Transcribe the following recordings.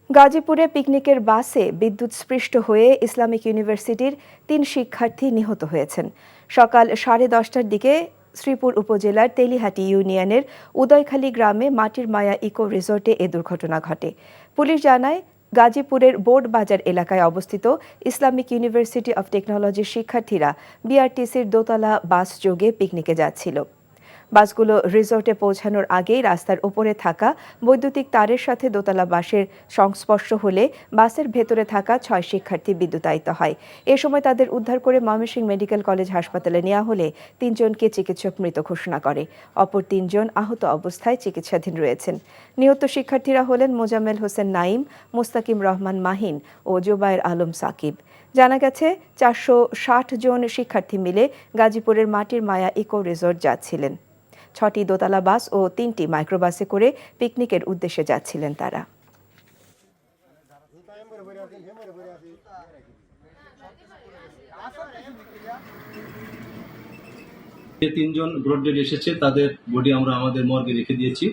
গাজীপুরে পিকনিকের বাসে বিদ্যুৎস্পৃষ্ট হয়ে ইসলামিক ইউনিভার্সিটির ৩ শিক্ষার্থী নিহত হয়েছেন। সকাল 10:30টার দিকে শ্রীপুর উপজেলার তেলিহাটি ইউনিয়নের উদয়খালী গ্রামে মাটির মায়া ইকো রিসোর্টে এ দুর্ঘটনা ঘটে। পুলিশ জানায়, গাজীপুরের বোর্ড বাজার এলাকায় অবস্থিত ইসলামিক ইউনিভার্সিটি অব টেকনোলজির শিক্ষার্থীরা বিআরটিসির দোতলা বাস যোগে পিকনিকে যাচ্ছিল। বাসগুলো রিসোর্টে পৌঁছানোর আগেই রাস্তার ওপরে থাকা বৈদ্যুতিক তারের সাথে দোতলা বাসের সংস্পর্শ হলে বাসের ভেতরে থাকা ৬ শিক্ষার্থী বিদ্যুতায়িত হয়। এ সময় তাদের উদ্ধার করে ময়মনসিংহ মেডিকেল কলেজ হাসপাতালে নেওয়া হলে ৩ জনকে চিকিৎসক মৃত ঘোষণা করে। অপর ৩ জন আহত অবস্থায় চিকিৎসাধীন রয়েছেন। নিহত শিক্ষার্থীরা হলেন মোজাম্মেল হোসেন নাইম, মুস্তাকিম রহমান মাহিন ও জুবায়ের আলম সাকিব। জানা গেছে ৪৬০ জন শিক্ষার্থী মিলে গাজীপুরের মাটির মায়া ইকো রিসোর্ট যাচ্ছিলেন। ৬টি দোতলা বাস ও ৩টি মাইক্রোবাসে করে পিকনিকের উদ্দেশ্যে যাচ্ছিলেন তারা। যে ৩ জন ব্রড ডেড এসেছে তাদের বডি আমরা আমাদের মর্গে রেখে দিয়েছি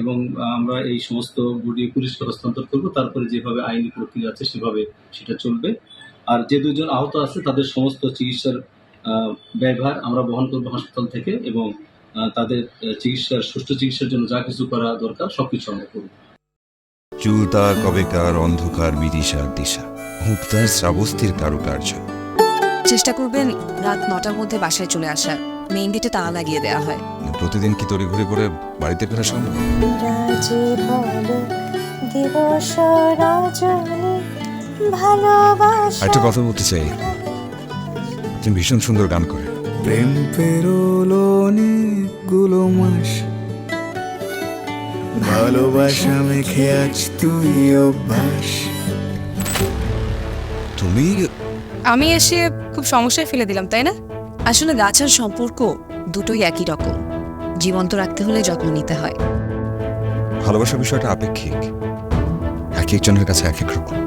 এবং আমরা এই সমস্ত বডি পুলিশকে হস্তান্তর করব। তারপরে যেভাবে আইনি প্রক্রিয়া আছে সেভাবে সেটা চলবে। আর যে ২ জন আহত আছে তাদের সমস্ত চিকিৎসার ব্যয়ভার আমরা বহন করব হাসপাতাল থেকে এবং তাদের সুষ্ঠু চিকিৎসার জন্য যা কিছু করা দরকার সবকিছু আমরা করব। চুলতা কবেকার অন্ধকার বিদিশার দিশা, মুক্তার শ্রাবস্তির কারুকার্য। চেষ্টা করবেন রাত ৯টার মধ্যে বাসায় চলে আসার। মেইন গেটে তালা লাগিয়ে দেওয়া হয়। প্রতিদিন কি তড়িঘড়ি করে বাড়িতে ফেরা সম্ভব? একটা কথা বলতে চাই, তুমি ভীষণ সুন্দর গান করে। প্রেম পেরোলো অনেকগুলো মাস, ভালোবাসা মেখে আজ তুই অভ্যাস। তুমি আমি এসে খুব সমস্যায় ফেলে দিলাম, তাই না? আসলে গাছ আর সম্পর্ক দুটোই একই রকম। জীবন্ত রাখতে হলে যত্ন নিতে হয়। ভালোবাসার বিষয়টা আপেক্ষিক, এক একজনের কাছে এক এক রকম।